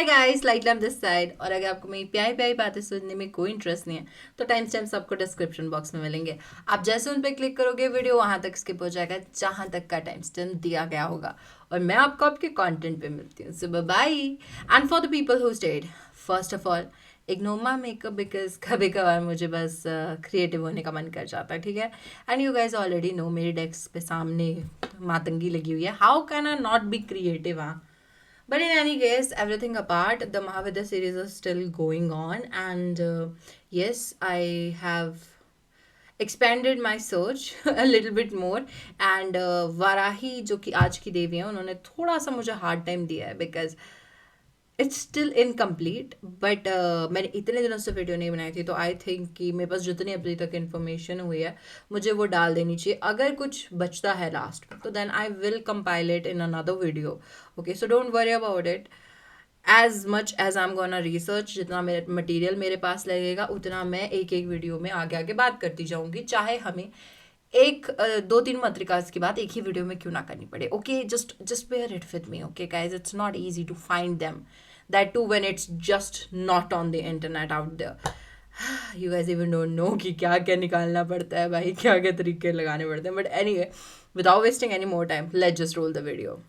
Hi guys, light lamp this side. और अगर आपको मेरी प्यारी प्यारी बातें सुनने में कोई इंटरेस्ट नहीं है तो टाइम स्टैम्प्स आपको डिस्क्रिप्शन बॉक्स में मिलेंगे। आप जैसे उन पर क्लिक करोगे वीडियो वहां तक स्किप हो जाएगा जहां तक का टाइम स्टैम्प दिया गया होगा, और मैं आपको आपके कंटेंट पे मिलती हूँ। So bye. And for the people who stayed, first of all ignore my makeup because कभी कभार मुझे बस क्रिएटिव होने का मन कर जाता है, ठीक है। And you guys already know मेरे डेस्क पे सामने मातंगी लगी हुई है। How can I not be creative? हाँ, but in any case, everything apart, the Mahavidya series is still going on, and yes, I have expanded my search a little bit more. And Varahi, जो कि आज की देवी हैं, उन्होंने थोड़ा सा मुझे hard time दिया है because it's still incomplete. But मैंने इतने दिनों से वीडियो नहीं बनाई थी, तो आई थिंक कि मेरे पास जितनी अभी तक इन्फॉर्मेशन हुई है मुझे वो डाल देनी चाहिए। अगर कुछ बचता है लास्ट में तो then I will compile it in another video. Okay, so don't worry about it. As much as I am gonna research, जितना मेरे मटीरियल मेरे पास लगेगा उतना मैं एक एक वीडियो में आगे आगे बात करती जाऊंगी, चाहे हमें एक दो तीन पत्रिका की बात एक ही वीडियो में क्यों ना करनी पड़े। Okay, just just bear it with me. Okay guys, it's not easy to find them, that too when it's just not on the internet out there. You guys even don't know कि क्या क्या निकालना पड़ता है भाई, क्या क्या तरीके लगाने पड़ते हैं। But anyway, without wasting any more time, let's just roll the video.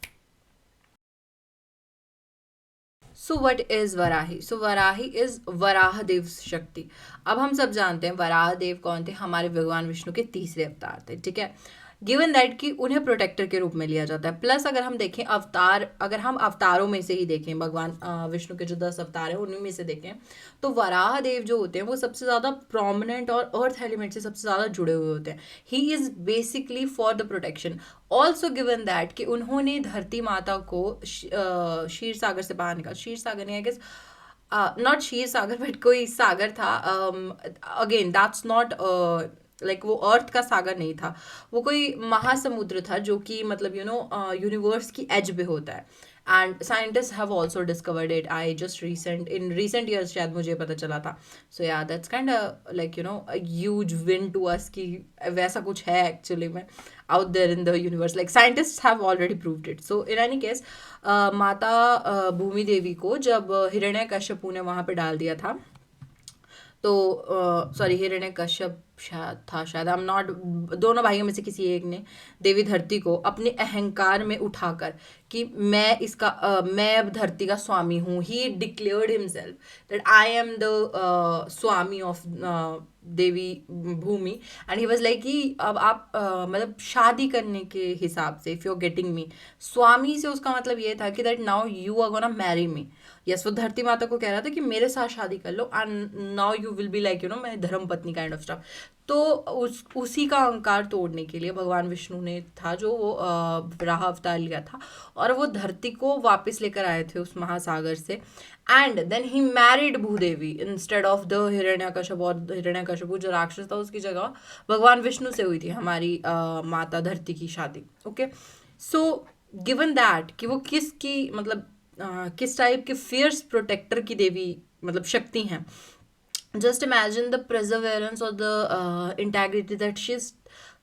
So what is Varahi? So Varahi is Varaha देव शक्ति। अब हम सब जानते हैं वराह देव कौन थे। हमारे भगवान विष्णु के तीसरे अवतार थे, ठीक है। गिवन दैट कि उन्हें प्रोटेक्टर के रूप में लिया जाता है। प्लस अगर हम देखें अवतार, अगर हम अवतारों में से ही देखें, भगवान विष्णु के जो 10 अवतार हैं उन्हीं में से देखें, तो वराह देव जो होते हैं वो सबसे ज़्यादा प्रोमिनेंट और अर्थ एलिमेंट से सबसे ज़्यादा जुड़े हुए होते हैं। He is basically for the protection. Also given that कि उन्होंने धरती माता को क्षीर सागर से बाहर निकाला। क्षीर सागर नहीं, I guess not Kshir Sagar, but कोई सागर था। अगेन दैट्स नॉट लाइक वो अर्थ का सागर नहीं था, वो कोई महासमुद्र था जो कि मतलब यूनिवर्स की एज पे होता है। And scientist have also discovered it. I just in recent years शायद मुझे पता चला था। So yeah that's kind like huge win to us कि वैसा कुछ है एक्चुअली में out there in the universe. Like scientist have already proved it. So in any case, Mata Bhumi देवी को जब हिरण्यकश्यपु ने वहाँ पे डाल दिया था, तो सॉरी हिरण्यकश्यप शायद था, शायद आई एम नॉट, दोनों भाइयों में से किसी एक ने देवी धरती को अपने अहंकार में उठाकर कि मैं इसका मैं अब धरती का स्वामी हूँ। He declared himself that I am the swami of Devi Bhumi. And he was like कि अब आप मतलब शादी करने के हिसाब से, if you are getting me, स्वामी से उसका मतलब ये था कि that now you are gonna marry me. Yes, वो धरती माता को कह रहा था कि मेरे साथ शादी कर लो and now you will be like मैं धर्म पत्नी काइंड ऑफ स्टफ। तो उसी का अहंकार तोड़ने के लिए भगवान विष्णु ने था जो वो वराह अवतार लिया था, और वो धरती को वापस लेकर आए थे उस महासागर से। And then he married Bhudevi instead of the Hiranyakashyap. और हिरण्यकश्यप जो राक्षस था उसकी जगह भगवान विष्णु से हुई थी हमारी माता धरती की शादी। ओके, सो गिवन दैट कि वो किसकी मतलब किस टाइप के फियर्स प्रोटेक्टर की देवी मतलब शक्ति हैं, जस्ट इमेजिन द प्रिजर्वेरेंस और the integrity that she is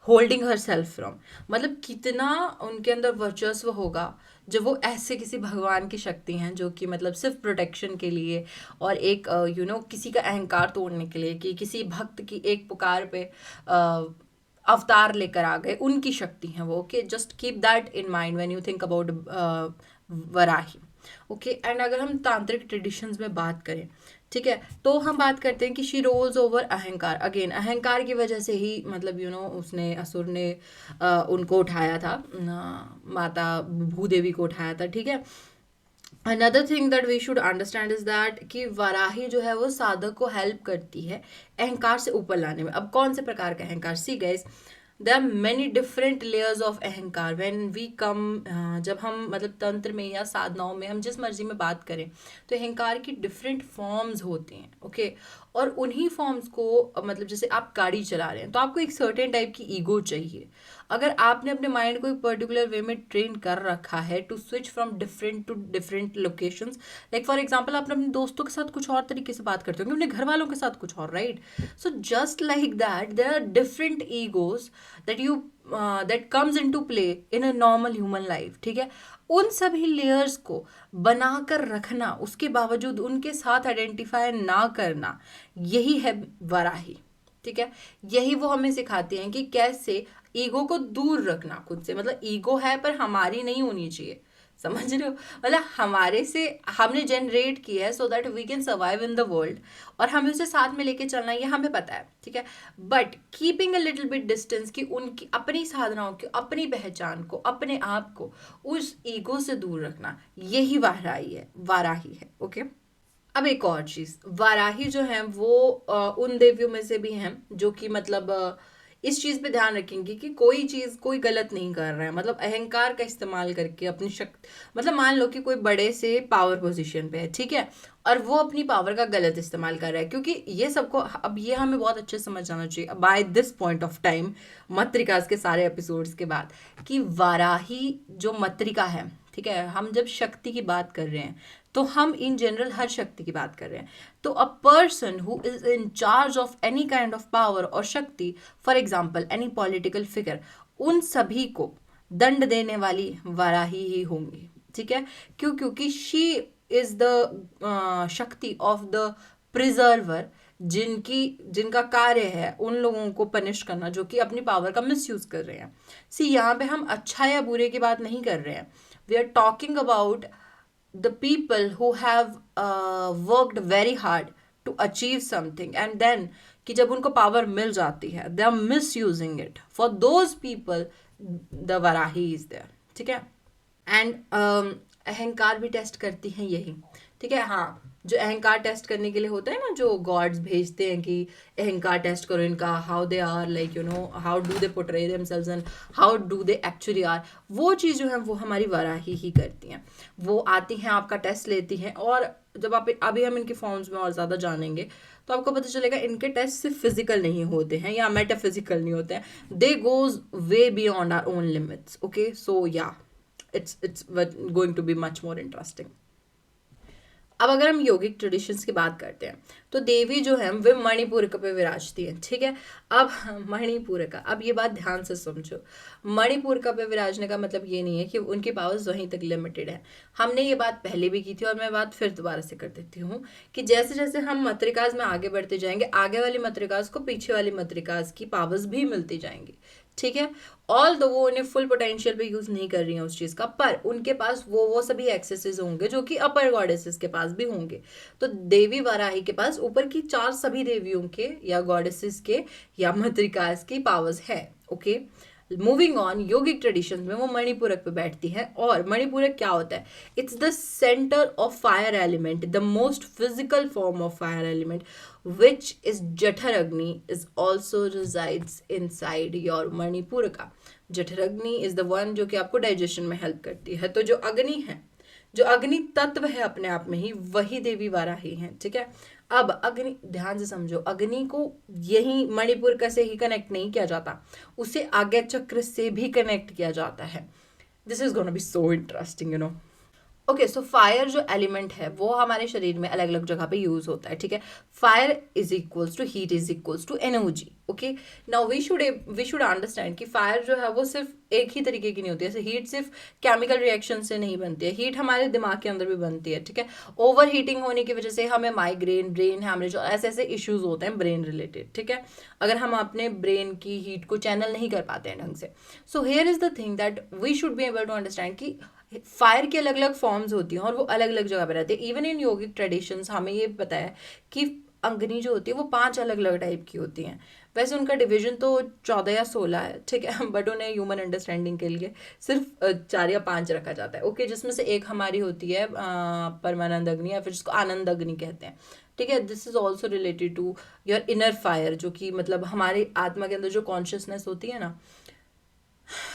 holding her self from. मतलब कितना उनके अंदर वर्चस्व होगा जब वो ऐसे किसी भगवान की शक्ति हैं जो कि मतलब सिर्फ प्रोटेक्शन के लिए और एक किसी का अहंकार तोड़ने के लिए, कि किसी भक्त की एक पुकार पे अवतार लेकर आ गए, उनकी शक्ति है वो। Okay, just keep that in mind when you think about Varahi. Okay, and अगर हम तांत्रिक ट्रेडिशंस में बात करें, ठीक है, तो हम बात करते हैं कि शी रोल्स ओवर अहंकार। अगेन अहंकार की वजह से ही मतलब उसने असुर ने उनको उठाया था, माता भूदेवी को उठाया था, ठीक है। Another thing that we should understand is that कि वराही जो है वो साधक को हेल्प करती है अहंकार से ऊपर लाने में। अब कौन से प्रकार का अहंकार? See guys, there are many different layers of अहंकार व्हेन वी कम। जब हम मतलब तंत्र में या साधनाओं में हम जिस मर्जी में बात करें तो अहंकार की डिफरेंट फॉर्म्स होती हैं। ओके, और उन्हीं फॉर्म्स को मतलब जैसे आप गाड़ी चला रहे हैं तो आपको एक सर्टेन टाइप की ईगो चाहिए। अगर आपने अपने माइंड को एक पर्टिकुलर वे में ट्रेन कर रखा है to switch from different to different locations, like for example आप अपने दोस्तों के साथ कुछ और तरीके से बात करते हो, अपने घर वालों के साथ कुछ और, right? So just like that there are different egos that you that comes into play in a normal human life, ठीक है। उन सभी लेयर्स को बनाकर रखना, उसके बावजूद उनके साथ आइडेंटिफाई ना करना, यही है वराही। ठीक है, यही वो हमें सिखाते हैं कि कैसे ईगो को दूर रखना खुद से। मतलब ईगो है पर हमारी नहीं होनी चाहिए, समझ रहे हो? मतलब हमारे से हमने जनरेट किया है so that we can survive in the world, और हमें उसे साथ में लेके चलना, ये हमें पता है। ठीक है, but keeping a little bit distance, कि उनकी अपनी साधनाओं की, अपनी पहचान को, अपने आप को उस ईगो से दूर रखना, यही वाराही है, वाराही है। ओके, अब एक और चीज, वाराही जो है वो उन देवियों में से भी हैं जो कि मतलब इस चीज पे ध्यान रखेंगे कि कोई चीज कोई गलत नहीं कर रहा है। मतलब अहंकार का इस्तेमाल करके अपनी शक्ति, मतलब मान लो कि कोई बड़े से पावर पोजीशन पे है, ठीक है, और वो अपनी पावर का गलत इस्तेमाल कर रहा है, क्योंकि ये सबको अब ये हमें बहुत अच्छे से समझ जाना चाहिए by this point of time, Matrikas के सारे एपिसोड्स के बाद, कि वाराही जो मत्रिका है, ठीक है, हम जब शक्ति की बात कर रहे हैं तो हम इन जनरल हर शक्ति की बात कर रहे हैं। तो a person who is in charge of any kind of power और शक्ति, for example any political figure, उन सभी को दंड देने वाली वाराही ही होंगी। ठीक है, क्यों? क्योंकि शी इज द शक्ति ऑफ द प्रिजर्वर, जिनका कार्य है उन लोगों को पनिश करना जो कि अपनी पावर का मिसयूज कर रहे हैं। सी, यहाँ पे हम अच्छा या बुरे की बात नहीं कर रहे हैं, we are talking about the people who have worked very hard to achieve something, and then कि जब उनको पावर मिल जाती है they are misusing it, for those people the varahi is there। ठीक है, एंड अहंकार भी टेस्ट करती हैं यही। ठीक है, हाँ, जो अहंकार टेस्ट करने के लिए होता है ना, जो गॉड्स भेजते हैं कि अहंकार टेस्ट करो इनका, how they are, like you know, how do they portray themselves and how do they actually are, वो चीज़ जो है वो हमारी वाराही ही करती हैं। वो आती हैं, आपका टेस्ट लेती हैं, और जब आप अभी हम इनके फॉर्म्स में और ज़्यादा जानेंगे तो आपको पता चलेगा इनके टेस्ट सिर्फ फिजिकल नहीं होते हैं या मेटाफिजिकल नहीं होते हैं, they goes way beyond our own limits. Okay, so या it's going to be much more interesting। अब अगर हम योगिक ट्रेडिशंस की बात करते हैं तो देवी जो है वे मणिपूरक पे विराजती हैं। ठीक है, अब मणिपूरक, अब ये बात ध्यान से समझो, मणिपूरक पे विराजने का मतलब ये नहीं है कि उनकी पावर्स वहीं तक लिमिटेड है। हमने ये बात पहले भी की थी और मैं बात फिर दोबारा से कर देती हूँ कि जैसे जैसे हम मत्रिकाज में आगे बढ़ते जाएंगे, आगे वाली मत्रिकाज को पीछे वाली मत्रिकाज की पावर्स भी मिलती जाएंगी। ठीक है, ऑल दो वो उन्हें फुल पोटेंशियल पे यूज नहीं कर रही हैं उस चीज का, पर उनके पास वो सभी एक्सेसेस होंगे जो कि अपर गॉडेसेस के पास भी होंगे। तो देवी वाराही के पास ऊपर की चार सभी देवियों के या गॉडेसेस के या मत्रिकास की पावर्स है। Okay, moving on, yogic traditions में वो मणिपूरक पे बैठती है, और मणिपूरक क्या होता है? It's the centre of fire element, the most physical form of fire element, which is Jataragni is also resides inside your Manipuraka। Jatharagni is the one जो कि आपको डाइजेशन में हेल्प करती है। तो जो अग्नि है, जो अग्नि तत्व है अपने आप में ही, वही देवी वाराही है। ठीक है, अब अग्नि, ध्यान से समझो, अग्नि को यही मणिपुर का से ही कनेक्ट नहीं किया जाता, उसे आज्ञा चक्र से भी कनेक्ट किया जाता है। This is gonna be so interesting, you know. Okay, so fire जो एलिमेंट है वो हमारे शरीर में अलग अलग जगह पे यूज होता है। ठीक है, fire is equals to heat is equals to energy. Okay, now we should understand कि फायर जो है वो सिर्फ एक ही तरीके की नहीं होती है। जैसे हीट सिर्फ केमिकल रिएक्शन से नहीं बनती है, हीट हमारे दिमाग के अंदर भी बनती है। ठीक है, ओवर हीटिंग होने की वजह से हमें माइग्रेन, ब्रेन हैमरेज और ऐसे ऐसे इश्यूज होते हैं ब्रेन रिलेटेड। ठीक है, अगर हम अपने ब्रेन की हीट को चैनल नहीं कर पाते हैं ढंग से। So here is the thing that we should be able to understand कि फायर की अलग अलग फॉर्म्स होती हैं और वो अलग अलग जगह पे रहती है। इवन इन योगिक ट्रेडिशंस हमें ये पता है कि अग्नि जो होती है वो 5 अलग अलग टाइप की होती हैं। वैसे उनका डिवीजन तो 14 या 16 है, ठीक है, बट उन्हें ह्यूमन अंडरस्टैंडिंग के लिए सिर्फ 4 या 5 रखा जाता है। ओके, जिसमें से एक हमारी होती है परमानंद अग्नि, या फिर जिसको आनंद अग्नि कहते हैं। ठीक है, this is also related to your inner fire, जो कि मतलब हमारी आत्मा के अंदर जो कॉन्शियसनेस होती है ना।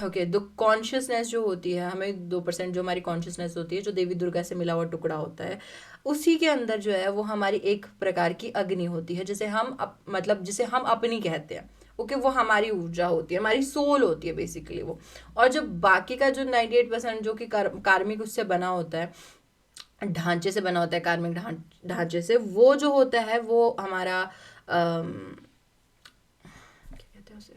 ओके, द कॉन्शियसनेस जो होती है, हमें 2% जो हमारी कॉन्शियसनेस होती है, जो देवी दुर्गा से मिला हुआ टुकड़ा होता है, उसी के अंदर जो है वो हमारी एक प्रकार की अग्नि होती है, जिसे हम मतलब जिसे हम अपनी कहते हैं। ओके, वो हमारी ऊर्जा होती है, हमारी सोल होती है बेसिकली वो। और जो बाकी का जो 98% जो कि कार्मिक उससे बना होता है, ढांचे से बना होता है, कार्मिक ढांचे से, वो जो होता है वो हमारा क्या कहते हैं उसे,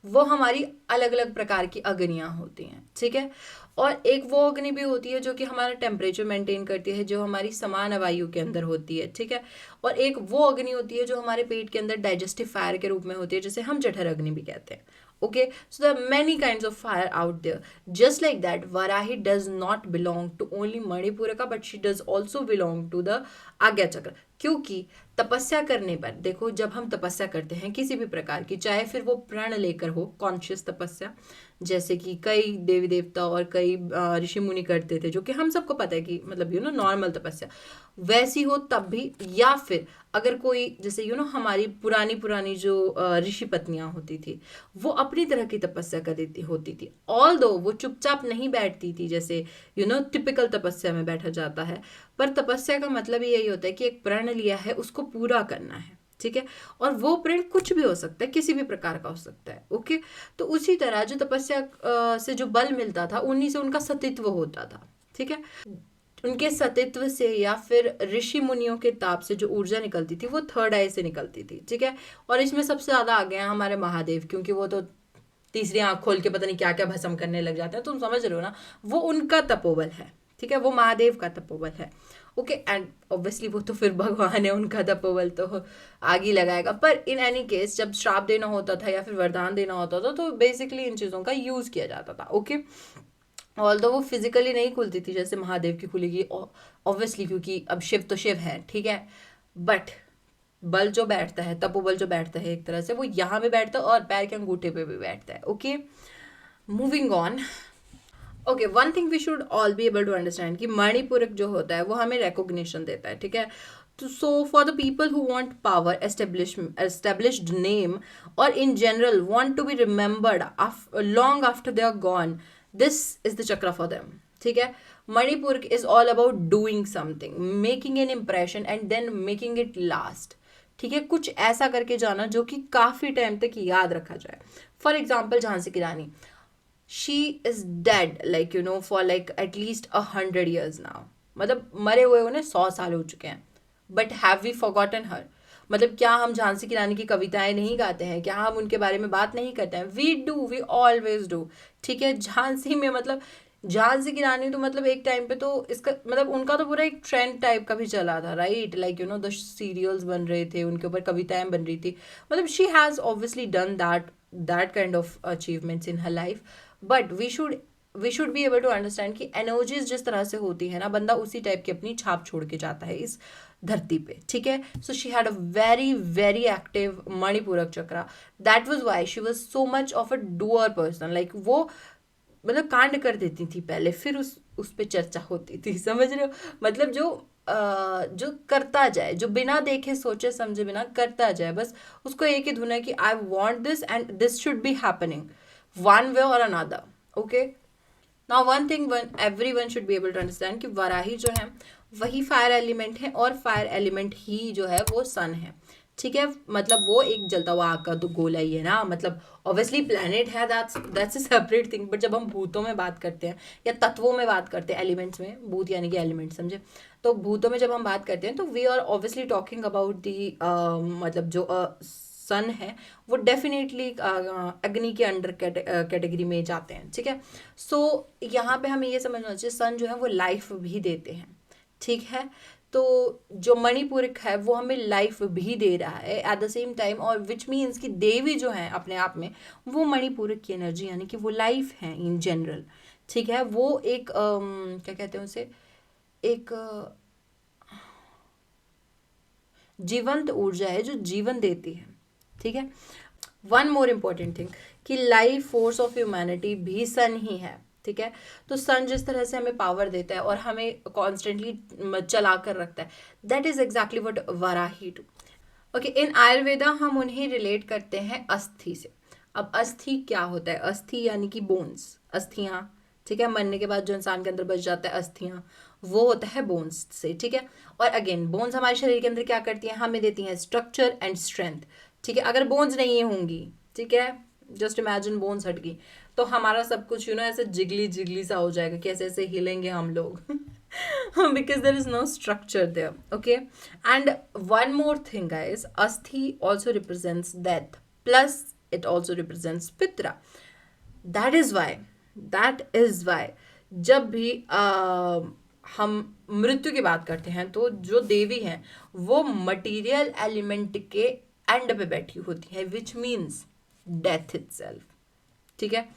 वो हमारी अलग अलग प्रकार की अग्नियाँ होती हैं, ठीक है। और एक वो अग्नि भी होती है जो कि हमारा टेम्परेचर मेंटेन करती है, जो हमारी समान वायु के अंदर होती है, ठीक है। और एक वो अग्नि होती है जो हमारे पेट के अंदर डाइजेस्टिव फायर के रूप में होती है, जिसे हम जठर अग्नि भी कहते हैं। Okay, so there are many kinds of fire out there. Just like that, Varahi does not belong to only Manipuraka, but she does also belong to the Agya Chakra. क्योंकि तपस्या करने पर देखो, जब हम तपस्या करते हैं किसी भी प्रकार की, चाहे फिर वो प्रण लेकर हो, कॉन्शियस तपस्या, जैसे कि कई देवी देवता और कई ऋषि मुनि करते थे, जो कि हम सबको पता है कि मतलब नॉर्मल तपस्या वैसी हो तब भी, या फिर अगर कोई जैसे हमारी पुरानी पुरानी जो ऋषि पत्नियां होती थी, वो अपनी तरह की तपस्या कर देती होती थी, ऑल दो वो चुपचाप नहीं बैठती थी जैसे टिपिकल तपस्या में बैठा जाता है। पर तपस्या का मतलब यही होता है कि एक प्रण लिया है, उसको पूरा करना है, ठीक है। और वो प्रण कुछ भी हो सकता है, किसी भी प्रकार का हो सकता है, ओके। तो उसी तरह जो तपस्या से जो बल मिलता था, उन्हीं से उनका सतित्व होता था, ठीक है। उनके सतित्व से या फिर ऋषि मुनियों के ताप से जो ऊर्जा निकलती थी, वो थर्ड आई से निकलती थी, ठीक है। और इसमें सबसे ज्यादा आगे हैं हमारे महादेव, क्योंकि वो तो तीसरी आंख खोल के पता नहीं क्या क्या भस्म करने लग जाते हैं, तुम समझ रहे हो ना, वो उनका तपोबल है, ठीक है, वो महादेव का तपोबल है, ओके। एंड ऑब्वियसली वो तो फिर भगवान है, उनका तपोबल तो आगे ही लगाएगा। पर इन एनी केस जब श्राप देना होता था या फिर वरदान देना होता था, तो बेसिकली इन चीज़ों का यूज़ किया जाता था, ओके। ऑल दो वो फिजिकली नहीं खुलती थी जैसे महादेव की खुलेगी, ऑब्वियसली, क्योंकि अब शिव तो शिव है, ठीक है। बट बल जो बैठता है, तपोबल जो बैठता है, एक तरह से वो यहाँ पे बैठता है और पैर के अंगूठे पे भी बैठता है, okay. Moving on, okay, one thing we should all be able to understand कि मणिपुरक जो होता है वो हमें रिकॉग्निशन देता है, ठीक है। तो so for the people who want power, established name, और in general want to be remembered long after they are gone, this is the chakra for them, ठीक है। Manipur is all about doing something, making an impression and then making it last, ठीक है। कुछ ऐसा करके जाना जो कि काफी टाइम तक याद रखा जाए। फॉर एग्जाम्पल झांसी की रानी, she is dead like for like at least 100 years now, मतलब मरे हुए उन्हें 100 साल हो चुके हैं, बट हैव वी फॉरगॉटन हर, मतलब क्या हम झांसी की रानी की कविताएं नहीं गाते हैं, क्या हम उनके बारे में बात नहीं करते हैं? We do, we always do, ठीक है। झांसी में मतलब झांसी की रानी तो मतलब एक टाइम पे तो इसका मतलब उनका तो पूरा एक ट्रेंड टाइप का भी चला था, राइट, लाइक द सीरियल्स बन रहे थे, उनके ऊपर कविताएं बन रही थी, मतलब she has obviously done that kind of achievements in her life. But we should be able to understand कि एनर्जीज जिस तरह से होती है ना, बंदा उसी टाइप की अपनी छाप छोड़ के जाता है इस धरती पे, ठीक है। So she had a very very active Manipuraka chakra, that was why she was so much of a doer person, like वो मतलब कांड कर देती थी पहले, फिर उस पे चर्चा होती थी, समझ रहे हो, मतलब जो करता जाए, जो बिना देखे सोचे समझे बिना करता जाए, बस उसको एक ही धुन है कि I want this and this should be happening one way और another, okay. Now one thing one every one should be able to understand कि वराही जो है वही फायर एलिमेंट है, और फायर एलिमेंट ही जो है वो सन है, ठीक है। मतलब वो एक जलता हुआ आग का तो गोला ही है ना, मतलब ऑब्वियसली प्लैनेट है, that's a separate thing. But जब हम भूतों में बात करते हैं या तत्वों में बात करते हैं, एलिमेंट्स में, भूत यानी कि एलिमेंट समझे, तो भूतों में जब हम बात करते हैं तो we are obviously talking about the मतलब जो सन है वो डेफिनेटली अग्नि के अंडर कैटेगरी में जाते हैं, ठीक है। सो यहाँ पे हमें ये समझना चाहिए सन जो है वो लाइफ भी देते हैं, ठीक है। तो जो मणिपुरिक है वो हमें लाइफ भी दे रहा है एट द सेम टाइम, और विच मीन्स कि देवी जो है अपने आप में वो मणिपुरिक की एनर्जी यानी कि वो लाइफ है इन जनरल, ठीक है। वो एक क्या कहते हैं उसे, एक जीवंत ऊर्जा है जो जीवन देती है, ठीक है। वन मोर इम्पॉर्टेंट थिंग कि लाइफ फोर्स ऑफ ह्यूमैनिटी भी सन ही है, ठीक है। तो सन जिस तरह से हमें पावर देता है और हमें कॉन्स्टेंटली चला कर रखता है, that is exactly what Varahi do, okay. In Ayurveda हम उन्हें रिलेट करते हैं अस्थि से। अब अस्थि क्या होता है? अस्थि यानी कि बोन्स, अस्थियां, ठीक है। मरने के बाद जो इंसान के अंदर बच जाता है अस्थियां, वो होता है बोन्स से, ठीक है। और अगेन बोन्स हमारे शरीर के अंदर क्या करती हैं? हमें देती हैं स्ट्रक्चर एंड स्ट्रेंथ, ठीक है। अगर बोन्स नहीं होंगी, ठीक है, जस्ट इमेजिन बोन्स हट गई तो हमारा सब कुछ ऐसे जिगली जिगली सा हो जाएगा, कैसे ऐसे हिलेंगे हम लोग because there is no structure there, okay. And one more thing guys, asthi also represents death plus it also represents Pitra. That is why जब भी हम मृत्यु की बात करते हैं तो जो देवी हैं वो मटेरियल एलिमेंट के एंड पे बैठी होती है, विच मीन्स डेथ इटसेल्फ। ठीक है,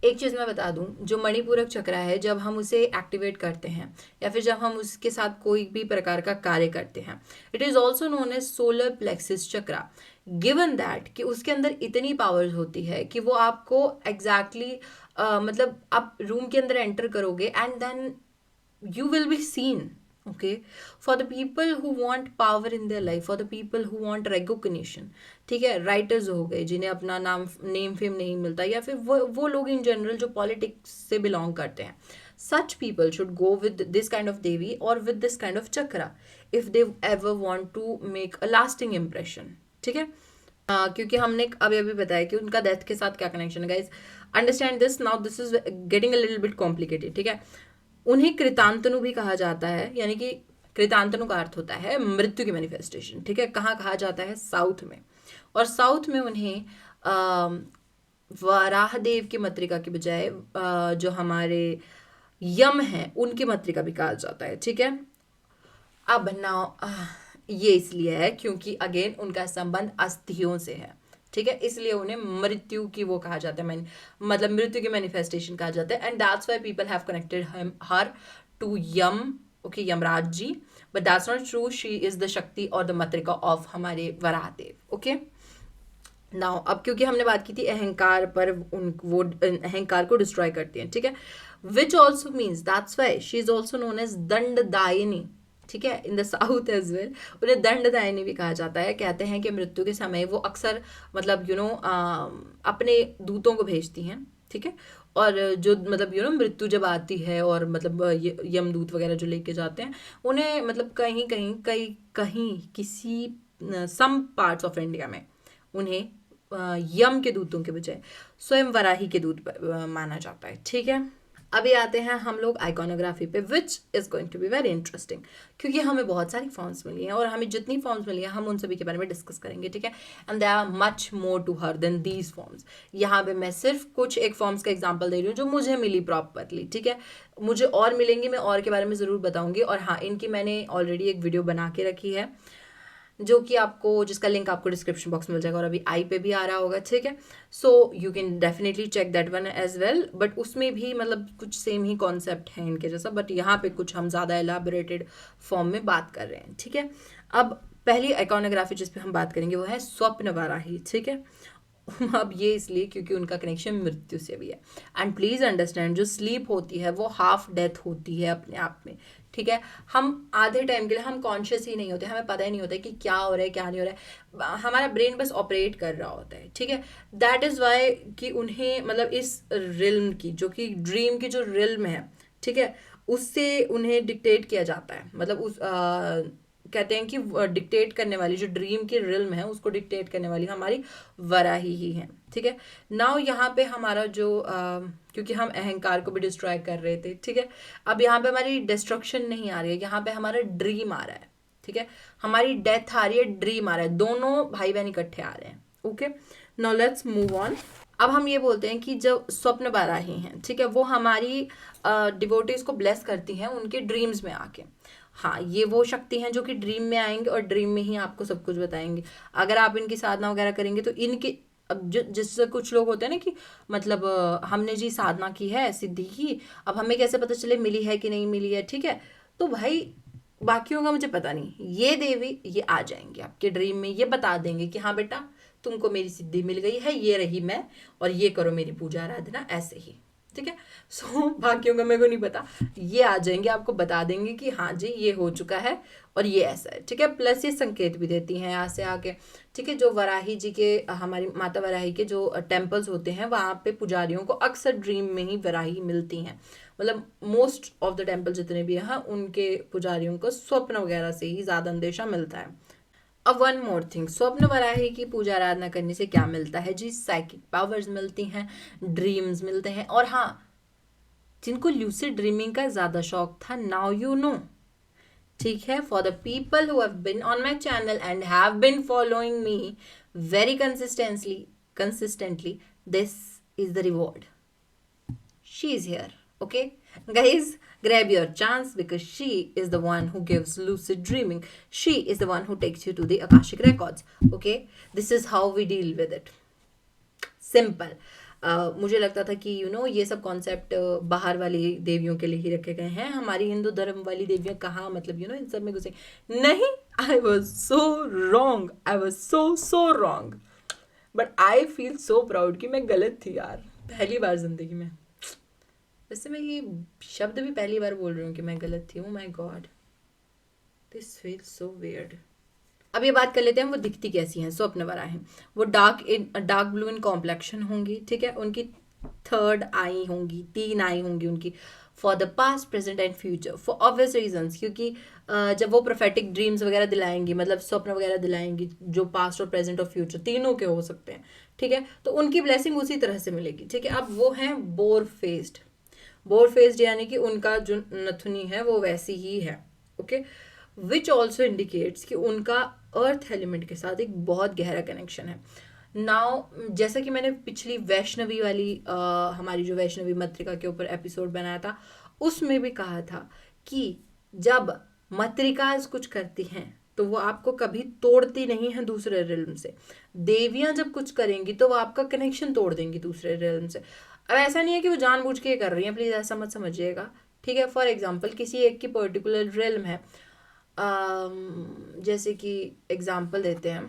एक चीज़ मैं बता दूं, जो मणिपूरक चक्र है जब हम उसे एक्टिवेट करते हैं या फिर जब हम उसके साथ कोई भी प्रकार का कार्य करते हैं, it is also known as solar plexus chakra, given that कि उसके अंदर इतनी पावर्स होती है कि वो आपको एग्जैक्टली मतलब आप रूम के अंदर एंटर करोगे and then you will be seen, okay, for the people who want power in their life, for the people who want recognition। ठीक है, राइटर्स हो गए जिन्हें अपना नेम फेम नहीं मिलता, या फिर वो लोग इन जनरल जो पॉलिटिक्स से बिलोंग करते हैं, such people should go with this kind of devi or with this kind of chakra if they ever want to make a lasting impression। ठीक है, क्योंकि हमने अभी अभी बताया कि उनका डेथ के साथ क्या कनेक्शन है। Guys understand this now, this is getting a little bit complicated. ठीक है, उन्हें कृतांतनु भी कहा जाता है, यानी कि कृतांतनु का अर्थ होता है मृत्यु की मैनिफेस्टेशन। ठीक है, कहाँ कहा जाता है? साउथ में। और साउथ में उन्हें वराहदेव की मातृका की बजाय जो हमारे यम हैं उनकी मातृका भी कहा जाता है। ठीक है, अब ना ये इसलिए है क्योंकि अगेन उनका संबंध अस्थियों से है। ठीक है, इसलिए उन्हें मृत्यु की वो कहा जाता है, मतलब मृत्यु की मैनिफेस्टेशन कहा जाता है। And that's why people have connected her to Yam, okay, Yamraj ji, but that's not true. She is the Shakti और द मातृका ऑफ हमारे वराहदेव। ओके, नाउ अब क्योंकि हमने बात की थी अहंकार पर, वो अहंकार को डिस्ट्रॉय करती हैं। ठीक है, which also means that's why she is also known as Dandadayini. ठीक है, in the south as well उन्हें दंडदायिनी भी कहा जाता है। कहते हैं कि मृत्यु के समय वो अक्सर मतलब अपने दूतों को भेजती हैं। ठीक है, और जो मतलब मृत्यु जब आती है और मतलब यमदूत वगैरह जो लेके जाते हैं उन्हें मतलब कहीं किसी सम पार्ट्स ऑफ इंडिया में उन्हें यम के दूतों के बजाय स्वयं वराही के दूत माना जाता है। ठीक है, अभी आते हैं हम लोग आइकॉनोग्राफी पे, which is going to be very interesting, क्योंकि हमें बहुत सारी फॉर्म्स मिली हैं और हमें जितनी फॉर्म्स मिली हैं हम उन सभी के बारे में डिस्कस करेंगे। ठीक है, and there are much more to her than these forms. यहाँ पे मैं सिर्फ कुछ एक फॉर्म्स का एग्जाम्पल दे रही हूँ जो मुझे मिली प्रॉपरली। ठीक है, मुझे और मिलेंगी, मैं और के बारे में ज़रूर बताऊँगी। और हाँ, इनकी मैंने ऑलरेडी एक वीडियो बना के रखी है जो कि जिसका लिंक आपको डिस्क्रिप्शन बॉक्स में मिल जाएगा और अभी आई पे भी आ रहा होगा। ठीक है, so you can definitely check that one as well, but उसमें भी मतलब कुछ सेम ही कॉन्सेप्ट है इनके जैसा, बट यहाँ पे कुछ हम ज़्यादा एलाबोरेटेड फॉर्म में बात कर रहे हैं। ठीक है, अब पहली आइकॉनोग्राफी जिस पे हम बात करेंगे वो है स्वप्न वराही। ठीक है, अब ये इसलिए क्योंकि उनका कनेक्शन मृत्यु से भी है। एंड प्लीज़ अंडरस्टैंड, जो स्लीप होती है वो हाफ डेथ होती है अपने आप में। ठीक है, हम आधे टाइम के लिए हम कॉन्शियस ही नहीं होते, हमें पता ही नहीं होता कि क्या हो रहा है क्या नहीं हो रहा है, हमारा ब्रेन बस ऑपरेट कर रहा होता है। ठीक है, दैट इज़ वाई कि उन्हें मतलब इस रिल्म की, जो कि ड्रीम की जो रिल्म है, ठीक है, उससे उन्हें डिक्टेट किया जाता है। मतलब कहते हैं कि डिक्टेट करने वाली जो ड्रीम की रिल्म है उसको डिक्टेट करने वाली हमारी वराही ही है। ठीक है, नाउ यहाँ पे हमारा जो क्योंकि हम अहंकार को भी डिस्ट्रॉय कर रहे थे। ठीक है, अब यहाँ पे हमारी डिस्ट्रक्शन नहीं आ रही है, यहाँ पे हमारा ड्रीम आ रहा है। ठीक है, हमारी डेथ आ रही है, ड्रीम आ रहा है, दोनों भाई बहन इकट्ठे आ रहे हैं। Okay, now let's move on. अब हम ये बोलते हैं कि जो स्वप्न वराही हैं, ठीक है, वो हमारी डिवोटीज को ब्लेस करती हैं उनके ड्रीम्स में आके। हाँ, ये वो शक्ति हैं जो कि ड्रीम में आएंगे और ड्रीम में ही आपको सब कुछ बताएंगे। अगर आप इनकी साधना वगैरह करेंगे तो इनके अब जिससे कुछ लोग होते हैं ना कि मतलब हमने जी साधना की है, सिद्धि की, अब हमें कैसे पता चले मिली है कि नहीं मिली है। ठीक है, तो भाई बाकियों का मुझे पता नहीं, ये देवी ये आ जाएंगे आपके ड्रीम में, ये बता देंगे कि हाँ बेटा तुमको मेरी सिद्धि मिल गई है, ये रही मैं, और ये करो मेरी पूजा आराधना, ऐसे ही। ठीक है, सो बाकियों का मेरे को नहीं पता, ये आ जाएंगे आपको बता देंगे कि हाँ जी ये हो चुका है और ये ऐसा है। ठीक है, प्लस ये संकेत भी देती हैं यहाँ से आके। ठीक है, जो वराही जी के, हमारी माता वराही के जो टेम्पल्स होते हैं वहाँ पे पुजारियों को अक्सर ड्रीम में ही वराही मिलती हैं। मतलब मोस्ट ऑफ द टेम्पल जितने भी हैं उनके पुजारियों को स्वप्न वगैरह से ही ज़्यादा अंदेशा मिलता है। अब वन मोर थिंग, स्वप्न वराही की पूजा आराधना करने से क्या मिलता है जी? साइकिक पावर्स मिलती हैं, ड्रीम्स मिलते हैं, और हाँ, जिनको ल्यूसिड ड्रीमिंग का ज़्यादा शौक था, नाउ यू नो। ठीक है, for the people who have been on my channel and have been following me very consistently, this is the reward. She is here. Okay, guys, grab your chance, because she is the one who gives lucid dreaming. She is the one who takes you to the Akashic records. Okay, this is how we deal with it. Simple. मुझे लगता था कि ये सब concept बाहर वाली देवियों के लिए ही रखे गए हैं, हमारी हिंदू धर्म वाली देवियां कहाँ मतलब इन सब में घुसे. नहीं, I was so wrong, I was so wrong. But I feel so proud कि मैं गलत थी यार, पहली बार जिंदगी में. वैसे मैं ये शब्द भी पहली बार बोल रही हूँ कि मैं गलत थी. Oh my god, this feel so weird. अब ये बात कर लेते हैं वो दिखती कैसी हैं. स्वप्न वराही, वो डार्क ब्लू इन कॉम्प्लेक्शन होंगी. ठीक है, उनकी 3rd आई होंगी, 3 आई होंगी उनकी. For the past, present and future, for obvious reasons, क्योंकि जब वो प्रोफेटिक ड्रीम्स वगैरह दिलाएंगी, मतलब स्वप्न वगैरह दिलाएंगी जो पास्ट और प्रेजेंट और फ्यूचर तीनों के हो सकते हैं. ठीक है, तो उनकी ब्लेसिंग उसी तरह से मिलेगी. ठीक है, अब वो हैं बोर फेस्ड यानी कि उनका जो नथुनी है वो वैसी ही है. ओके, विच ऑल्सो इंडिकेट्स कि उनका अर्थ एलिमेंट के साथ एक बहुत गहरा कनेक्शन है. नाउ, जैसा कि मैंने पिछली वैष्णवी वाली हमारी जो वैष्णवी मातृका के ऊपर एपिसोड बनाया था, उसमें भी कहा था कि जब मातृकाज कुछ करती हैं तो वो आपको कभी तोड़ती नहीं है दूसरे रिल्म से. देवियां जब कुछ करेंगी तो वो आपका कनेक्शन तोड़ देंगी दूसरे रिल्म से. अब ऐसा नहीं है कि वो जानबूझ के कर रही हैं, प्लीज़ ऐसा मत समझिएगा. ठीक है, फॉर एग्जाम्पल किसी एक की पर्टिकुलर रिल्म है, जैसे कि एग्जाम्पल देते हैं,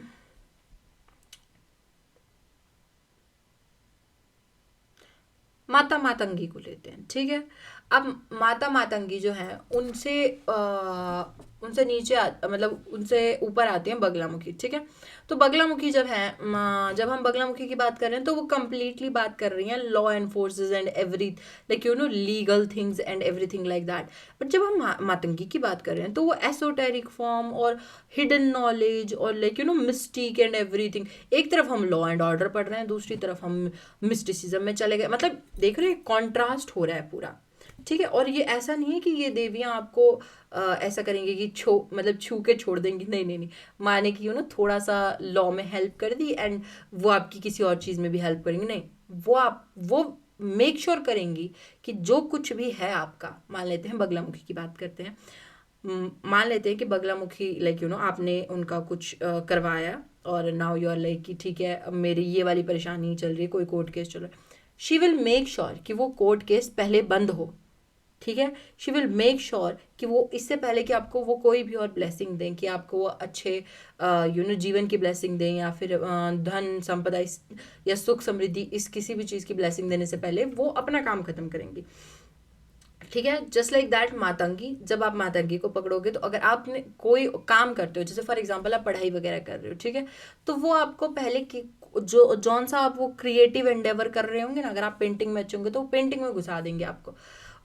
माता मातंगी को लेते हैं. ठीक है, अब माता मातंगी जो है उनसे नीचे मतलब उनसे ऊपर आती हैं बगलामुखी. ठीक है, तो बगलामुखी जब हम बगलामुखी की बात कर रहे हैं तो वो कंप्लीटली बात कर रही हैं law एनफोर्सेस and every legal things and everything like that. But जब हम मातंगी की बात कर रहे हैं तो वो एसोटेरिक फॉर्म और हिडन नॉलेज और मिस्टीक एंड एवरीथिंग. एक तरफ हम लॉ एंड ऑर्डर पढ़ रहे हैं, दूसरी तरफ हम मिस्टिसिज्म में चले गए. मतलब देख रहे हैं, कॉन्ट्रास्ट हो रहा है पूरा. ठीक है, और ये ऐसा नहीं है कि ये देवियां आपको ऐसा करेंगे कि छू के छोड़ देंगी. नहीं, माने कि थोड़ा सा लॉ में हेल्प कर दी एंड वो आपकी किसी और चीज़ में भी हेल्प करेंगी. नहीं, वो मेक श्योर करेंगी कि जो कुछ भी है आपका, मान लेते हैं बगलामुखी की बात करते हैं, मान लेते हैं कि बगलामुखी आपने उनका कुछ करवाया और नाउ यू आर लाइक कि ठीक है, अब मेरी ये वाली परेशानी चल रही है, कोई कोर्ट केस चल रहा है. शी विल मेक श्योर कि वो कोर्ट केस पहले बंद हो. ठीक है, शी विल मेक श्योर कि वो इससे पहले कि आपको वो कोई भी और ब्लेसिंग दें, कि आपको वो अच्छे जीवन की ब्लेसिंग दें या फिर धन संपदा या सुख समृद्धि, इस किसी भी चीज़ की ब्लेसिंग देने से पहले वो अपना काम खत्म करेंगी. ठीक है, जस्ट लाइक दैट मातंगी, जब आप मातंगी को पकड़ोगे तो अगर आपने कोई काम करते हो, जैसे फॉर एग्जांपल आप पढ़ाई वगैरह कर रहे हो, ठीक है, तो वो आपको पहले की जौन सा आप वो क्रिएटिव एंडेवर कर रहे होंगे ना, अगर आप पेंटिंग में अच्छे होंगे तो वो पेंटिंग में घुसा देंगे आपको.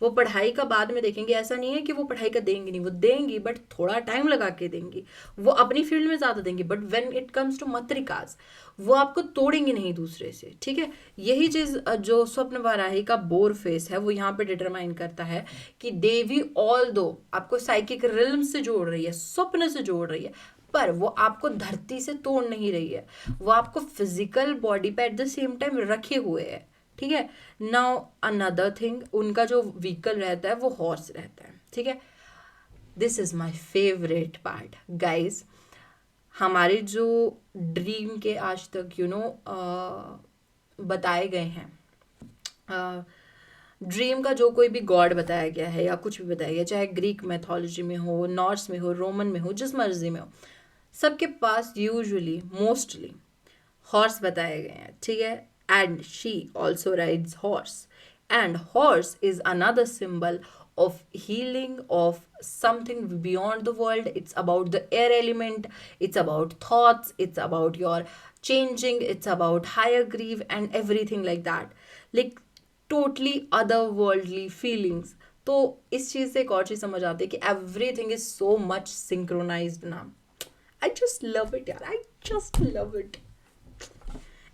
वो पढ़ाई का बाद में देखेंगे. ऐसा नहीं है कि वो पढ़ाई का देंगी नहीं, वो देंगी बट थोड़ा टाइम लगा के देंगी. वो अपनी फील्ड में ज़्यादा देंगी. But when it comes to Matrikas, वो आपको तोड़ेंगी नहीं दूसरे से. ठीक है, यही चीज़ जो स्वप्न वाराही का बोर फेस है वो यहाँ पे डिटरमाइन करता है कि देवी ऑल दो आपको साइकिक रिल्म से जोड़ रही है, स्वप्न से जोड़ रही है, पर वो आपको धरती से तोड़ नहीं रही है. वो आपको फिजिकल बॉडी पे एट द सेम टाइम रखे हुए है. ठीक है, नाउ अनदर थिंग, उनका जो व्हीकल रहता है वो हॉर्स रहता है. ठीक है, this is my favourite part guys. हमारे जो ड्रीम के आज तक बताए गए हैं, ड्रीम का जो कोई भी गॉड बताया गया है या कुछ भी बताया गया, चाहे ग्रीक मैथोलॉजी में हो, नॉर्स में हो, रोमन में हो, जिस मर्जी में हो, सबके पास यूजुअली मोस्टली हॉर्स बताए गए हैं. ठीक है, and she also rides horse, and horse is another symbol of healing, of something beyond the world. It's about the air element, it's about thoughts, it's about your changing, it's about higher grief and everything like that, like totally otherworldly feelings. तो इस चीज़ से एक और चीज़ समझ आती है कि everything is so much synchronized now. I just love it यार, I just love it.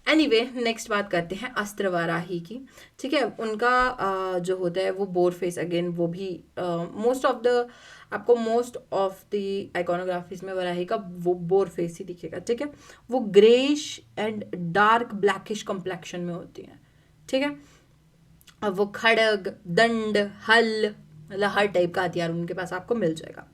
Anyway, next बात करते हैं अस्त्र वाराही की. ठीक है, उनका जो होता है वो बोर फेस, अगेन वो भी मोस्ट ऑफ द आपको मोस्ट ऑफ द आइकोनोग्राफीज में वराही का वो बोर फेस ही दिखेगा, ठीक है। वो greyish and dark blackish complexion में होती हैं, ठीक है। अब वो खड़ग, दंड, हल, मतलब हर टाइप का हथियार उनके पास आपको मिल जाएगा।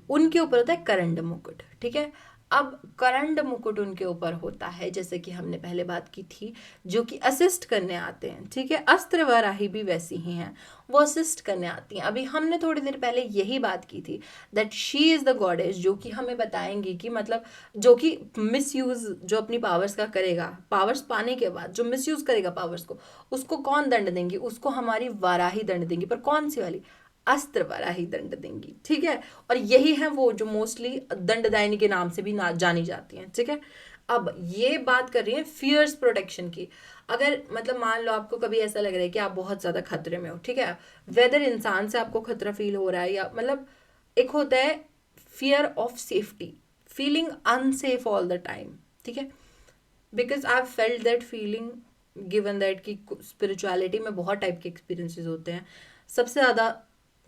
उनके ऊपर होता है करंड मुकुट, ठीक है। अब करंड मुकुट उनके ऊपर होता है, जैसे कि हमने पहले बात की थी, जो कि असिस्ट करने आते हैं, ठीक है। अस्त्र वराही भी वैसी ही हैं, वो असिस्ट करने आती हैं। अभी हमने थोड़ी देर पहले यही बात की थी that she is the goddess, जो कि हमें बताएंगी कि मतलब जो कि मिसयूज जो अपनी पावर्स का करेगा, पावर्स पाने के बाद जो मिसयूज करेगा पावर्स को, उसको कौन दंड देंगी? उसको हमारी वाराही दंड देंगी, पर कौन सी वाली? अस्त्र वाराही दंड देंगी, ठीक है। और यही है वो जो मोस्टली दंडदायिनी के नाम से भी जानी जाती हैं, ठीक है। अब ये बात कर रही है फियर्स प्रोटेक्शन की। अगर मतलब मान लो आपको कभी ऐसा लग रहा है कि आप बहुत ज़्यादा खतरे में हो, ठीक है, वेदर इंसान से आपको खतरा फील हो रहा है, या मतलब एक होता है fear of safety, feeling unsafe all the time, ठीक है। Because I felt that feeling, given that कि स्पिरिचुअलिटी में बहुत टाइप के एक्सपीरियंसेस होते हैं। सबसे ज़्यादा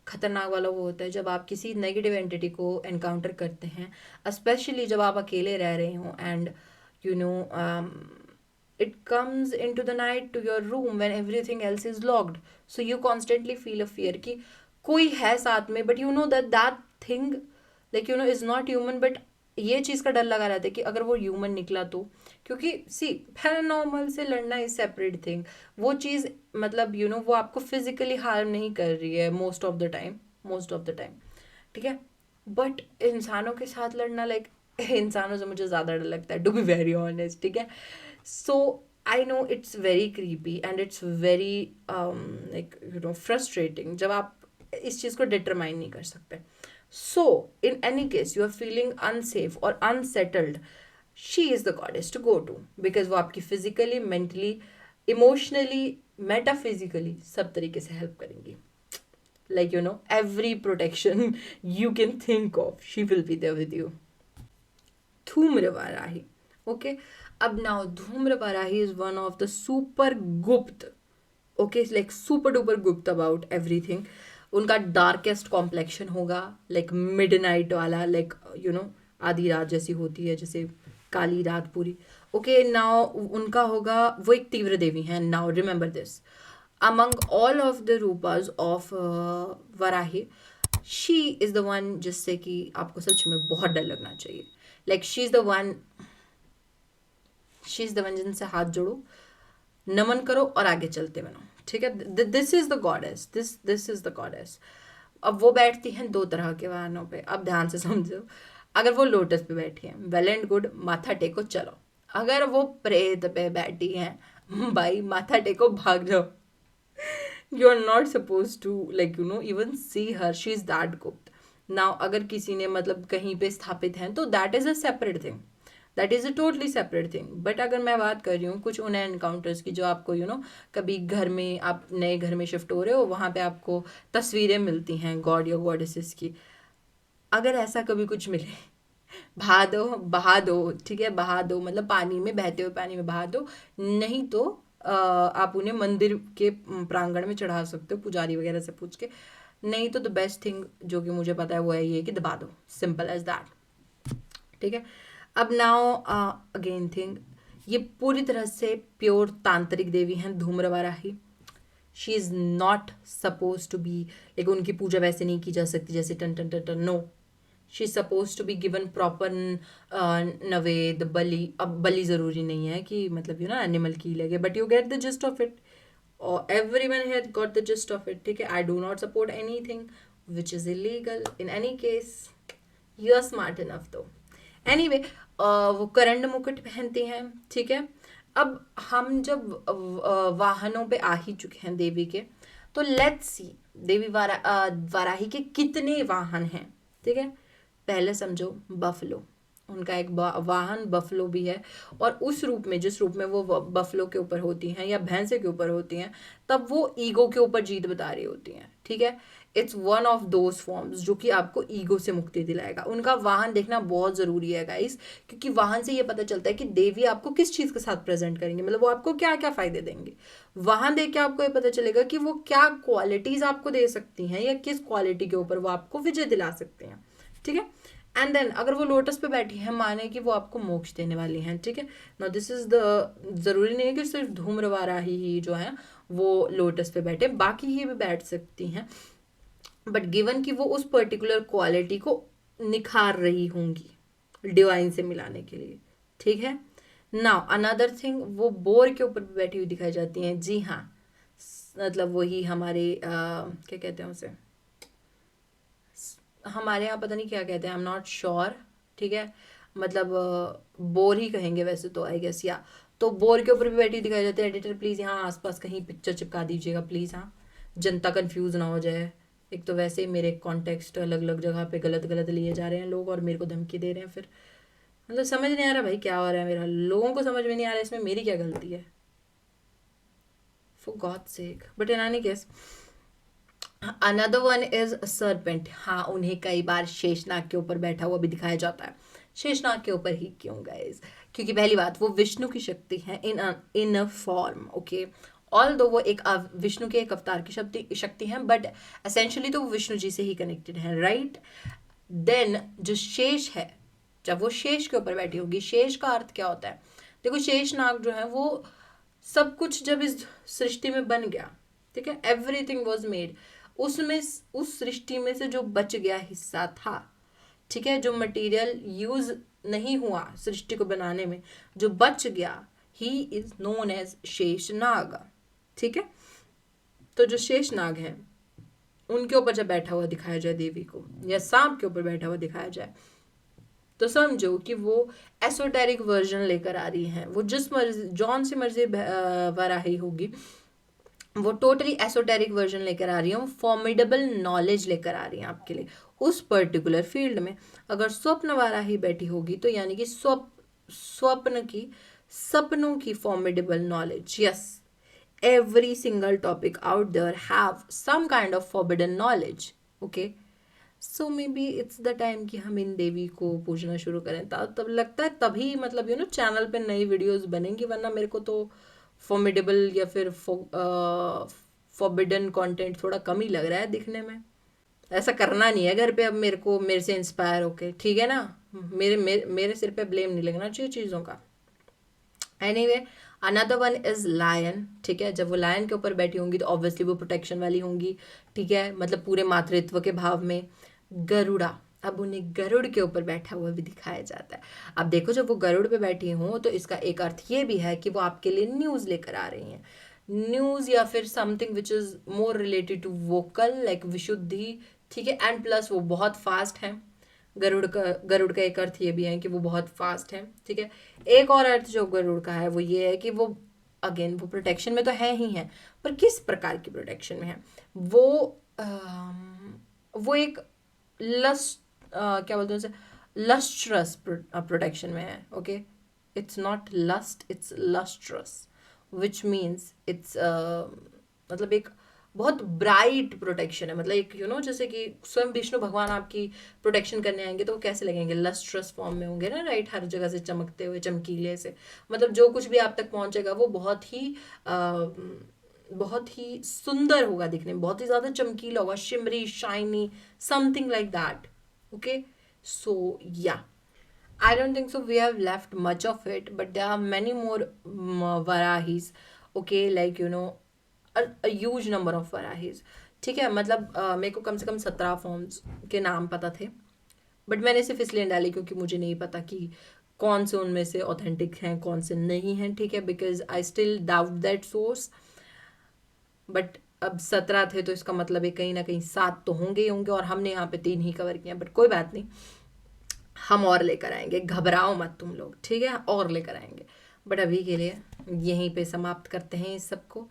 खतरनाक वाला वो होता है जब आप किसी नेगेटिव एंटिटी को एनकाउंटर करते हैं, स्पेशली जब आप अकेले रह रहे हो and you know it comes into the night to your room when everything else is locked, so you constantly feel a fear कि कोई है साथ में, but you know that that thing like you know is not human, but ये चीज़ का डर लगा रहता है कि अगर वो ह्यूमन निकला तो, क्योंकि सी पैरानॉर्मल से लड़ना इज सेपरेट थिंग। वो चीज़ मतलब यू नो वो आपको फिजिकली हार्म नहीं कर रही है most of the time, most of the time, ठीक है। बट इंसानों के साथ लड़ना लाइक इंसानों से मुझे ज़्यादा डर लगता है, टू बी वेरी ऑनेस्ट, ठीक है। So I know it's very creepy and it's very like you know frustrating जब आप इस चीज़ को डिटरमाइन नहीं कर सकते। So in any case you are feeling unsafe और unsettled, she is the goddess to go to, because वो आपकी फिजिकली, मेंटली, इमोशनली, मेटाफिजिकली सब तरीके से हेल्प करेंगी। Like you know, every protection you can think of, she will be there with you. Dhumravarahi, okay. Ab now Dhumravarahi is one of the super gupt, okay, it's like super duper gupt about everything. उनका darkest complexion होगा, like midnight वाला, like you no आधी रात जैसी होती है, जैसे काली रात पूरी, ओके। नाउ उनका होगा, वो एक तीव्र देवी हैं। Now remember this, among all of the rupas of Varahi, she is the one जिससे कि आपको सच में बहुत डर लगना चाहिए। Like she is the one, she is the one जिनसे हाथ जोड़ो, नमन करो और आगे चलते बनो, ठीक है। This is the goddess, this is the goddess. अब वो बैठती हैं दो तरह के वाहनों पे, अब ध्यान से समझो। अगर वो लोटस पे बैठी हैं, वेल एंड गुड, माथा टेको चलो। अगर वो प्रेत पे बैठी हैं, भाई माथा टेको भाग जाओ। You are not supposed to like you know even see her, she is that गुप्त। now अगर किसी ने मतलब कहीं पे स्थापित हैं तो that is a separate thing, that is a totally separate thing। but अगर मैं बात कर रही हूँ कुछ उन एनकाउंटर्स की जो आपको यू नो कभी घर में, आप नए घर में शिफ्ट हो रहे हो, वहाँ पे आपको तस्वीरें मिलती हैं गॉड या गॉडेसेस की, अगर ऐसा कभी कुछ मिले, बहा दो, ठीक है, बहा दो, मतलब पानी में, बहते हुए पानी में बहा दो। नहीं तो आप उन्हें मंदिर के प्रांगण में चढ़ा सकते हो पुजारी वगैरह से पूछ के। नहीं तो द बेस्ट थिंग जो कि मुझे पता है वो है ये कि दबा दो, सिंपल एज दैट, ठीक है। अब नाउ अगेन थिंग, ये पूरी तरह से प्योर तांत्रिक देवी हैं Dhumravarahi. She is not suppose to be, लेकिन उनकी पूजा वैसे नहीं की जा सकती जैसे टन टन टन टन, no. She is suppose to be given proper naived, bali. अब बलि ज़रूरी नहीं है कि मतलब यू नो एनिमल की लगे, but you get the gist of it, और everyone has got the gist of it, ठीक है। I do not support anything which is illegal in any case, you are smart enough though. Anyway वो करंड मुकुट पहनती हैं, ठीक है। अब हम जब वाहनों पे आ ही चुके हैं देवी के, तो लेट्स सी देवी वाराही के कितने वाहन हैं, ठीक है। पहले समझो बफलो, उनका एक वाहन बफलो भी है, और उस रूप में, जिस रूप में वो बफलो के ऊपर होती हैं या भैंसे के ऊपर होती हैं, तब वो ईगो के ऊपर जीत बता रही होती हैं, ठीक है। It's one of those forms जो कि आपको ईगो से मुक्ति दिलाएगा। उनका वाहन देखना बहुत ज़रूरी है गाइस, क्योंकि वाहन से ये पता चलता है कि देवी आपको किस चीज़ के साथ प्रेजेंट करेंगे, मतलब वो आपको क्या क्या फ़ायदे देंगे। वाहन देख के आपको ये पता चलेगा कि वो क्या क्वालिटीज़ आपको दे सकती हैं या किस क्वालिटी के ऊपर वो आपको विजय दिला सकते हैं, ठीक है। एंड देन अगर वो लोटस पे बैठी है, माने कि वो आपको मोक्ष देने वाली हैं, ठीक है। नाउ दिस इज द, जरूरी नहीं है कि सिर्फ धूम्रवाराही ही जो है वो लोटस पे बैठे, बाकी ये भी बैठ सकती हैं, बट गिवन कि वो उस पर्टिकुलर क्वालिटी को निखार रही होंगी डिवाइन से मिलाने के लिए, ठीक है। नाउ अनदर थिंग, वो बोर के ऊपर भी बैठी हुई दिखाई जाती हैं, जी हाँ, मतलब वही हमारे क्या कहते हैं उसे, हमारे यहाँ पता नहीं क्या कहते हैं, आई एम नॉट श्योर, ठीक है। मतलब बोर ही कहेंगे वैसे तो, आई गेस, या तो बोर के ऊपर भी बैठी दिखाई जाती है। एडिटर प्लीज़ यहाँ आसपास कहीं पिक्चर चिपका दीजिएगा प्लीज़, हाँ, जनता कंफ्यूज ना हो जाए। एक तो वैसे ही मेरे कॉन्टेक्स्ट अलग अलग जगह पे गलत गलत लिए जा रहे हैं लोग, और मेरे को धमकी दे रहे हैं फिर, मतलब समझ नहीं आ रहा भाई क्या हो रहा है मेरा, लोगों को समझ में नहीं आ रहा है इसमें मेरी क्या गलती है, for God sake. But in any case, another one is serpent. हाँ, उन्हें कई बार शेषनाग के ऊपर बैठा हुआ भी दिखाया जाता है। शेषनाग के ऊपर ही क्यों गाइस? क्योंकि पहली बात, वो विष्णु की शक्ति है इन अ फॉर्म, ओके। ऑल दो वो एक विष्णु के एक अवतार की शक्ति है, बट एसेंशियली तो वो विष्णु जी से ही कनेक्टेड है, राइट। देन जो शेष है, जब वो शेष के ऊपर बैठी होगी, शेष का अर्थ क्या होता है? देखो, शेष नाग जो है वो सब कुछ जब इस सृष्टि में बन गया, ठीक है, एवरीथिंग वॉज मेड, उसमें उस सृष्टि में से जो बच गया हिस्सा था, ठीक है, जो मटेरियल यूज नहीं हुआ सृष्टि को बनाने में, जो बच गया, ही इज नोन एज शेष नाग, ठीक है। तो जो शेष नाग है, उनके ऊपर जब बैठा हुआ दिखाया जाए देवी को, या सांप के ऊपर बैठा हुआ दिखाया जाए, तो समझो कि वो एसोटेरिक वर्जन लेकर आ रही हैं। वो जिस मर्जी, जौन सी मर्जी वराही होगी, वो टोटली एसोटेरिक वर्जन लेकर आ रही है, वो फॉर्मिडेबल नॉलेज लेकर आ रही है आपके लिए उस पर्टिकुलर फील्ड में। अगर स्वप्न वाराही बैठी होगी तो यानी कि स्वप्न की, सपनों की formidable knowledge, yes, every single topic out there have some kind of forbidden knowledge, okay, so maybe it's the time कि हम इन देवी को पूजना शुरू करें। तब लगता है तभी, मतलब चैनल पे नई वीडियोस बनेंगी, वरना मेरे को तो फॉर्मिडेबल या फिर फॉरबिडन कंटेंट थोड़ा कम ही लग रहा है दिखने में। ऐसा करना नहीं है घर पे अब मेरे से इंस्पायर होके, ठीक है ना। मेरे सिर पे ब्लेम नहीं लगना चाहिए चीज़ों का। Anyway, another one is lion, ठीक है। जब वो लायन के ऊपर बैठी होंगी तो ऑब्वियसली वो प्रोटेक्शन वाली होंगी, ठीक है, मतलब पूरे मातृत्व के भाव में। गरुड़ा, अब उन्हें गरुड़ के ऊपर बैठा हुआ भी दिखाया जाता है। अब देखो, जब वो गरुड़ पे बैठी हों तो इसका एक अर्थ ये भी है कि वो आपके लिए न्यूज़ लेकर आ रही हैं, न्यूज़ या फिर something which is more related to vocal, like Vishuddhi, ठीक है। एंड प्लस वो बहुत फास्ट है। गरुड़ का एक अर्थ ये भी है कि वो बहुत फास्ट है, ठीक है। एक और अर्थ जो गरुड़ का है वो ये है कि वो, अगेन, वो प्रोटेक्शन में तो है ही है, पर किस प्रकार की प्रोटेक्शन में है वो एक लस्ट, क्या बोलते हैं उसे, लस्ट्रस प्रोटेक्शन में है, okay. It's not lust, it's lustrous, which means it's, मतलब एक बहुत ब्राइट प्रोटेक्शन है, मतलब एक जैसे कि स्वयं विष्णु भगवान आपकी प्रोटेक्शन करने आएंगे तो वो कैसे लगेंगे, लस्ट्रस फॉर्म में होंगे ना, राइट, हर जगह से चमकते हुए, चमकीले से, मतलब जो कुछ भी आप तक पहुंचेगा वो बहुत ही सुंदर होगा दिखने में, बहुत ही ज़्यादा चमकीला होगा, shimmery, shiny, something like that, okay. So yeah, I don't think so. We have left much of it, but there are many more varahis. Okay, like a huge number of varahis. ठीक है, मतलब मेरे को कम से कम 17 forms के नाम पता थे, बट मैंने सिर्फ इसलिए डाली क्योंकि मुझे नहीं पता कि कौन से उनमें से ऑथेंटिक हैं, कौन से नहीं हैं, ठीक है, because I still doubt that source. But अब 17 थे तो इसका मतलब है कहीं ना कहीं 7 तो होंगे ही होंगे, और हमने यहाँ पे 3 ही कवर किए हैं, बट कोई बात नहीं, हम और लेकर आएंगे, घबराओ मत तुम लोग, ठीक है, और लेकर आएंगे। बट अभी के लिए यहीं पे समाप्त करते हैं इस सबको।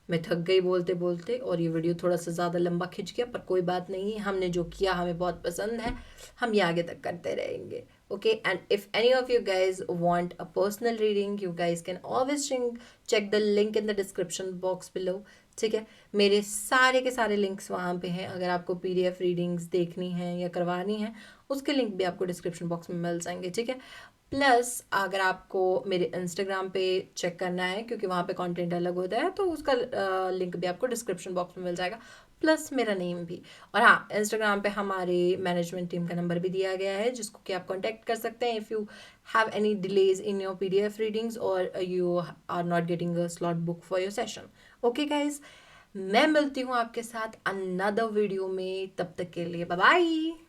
मैं थक गई बोलते बोलते, और ये वीडियो थोड़ा सा ज़्यादा लंबा खिंच गया, पर कोई बात नहीं, हमने जो किया हमें बहुत पसंद है, हम ये आगे तक करते रहेंगे। Okay, and if any of you guys want a personal reading, you guys can always check the link in the description box below. ठीक है, मेरे सारे के सारे लिंक्स वहाँ पे हैं, अगर आपको पीडीएफ रीडिंग्स देखनी है या करवानी है उसके लिंक भी आपको डिस्क्रिप्शन बॉक्स में मिल जाएंगे। ठीक है, प्लस अगर आपको मेरे इंस्टाग्राम पे चेक करना है क्योंकि वहाँ पे कंटेंट अलग होता है, तो उसका लिंक भी आपको डिस्क्रिप्शन बॉक्स में मिल जाएगा, प्लस मेरा नेम भी। और हाँ, इंस्टाग्राम पे हमारे मैनेजमेंट टीम का नंबर भी दिया गया है जिसको कि आप कांटेक्ट कर सकते हैं if you have any delays in your PDF readings और you are not getting a slot book for your session. Okay guys, मैं मिलती हूँ आपके साथ अनदर वीडियो में, तब तक के लिए बाय बाय।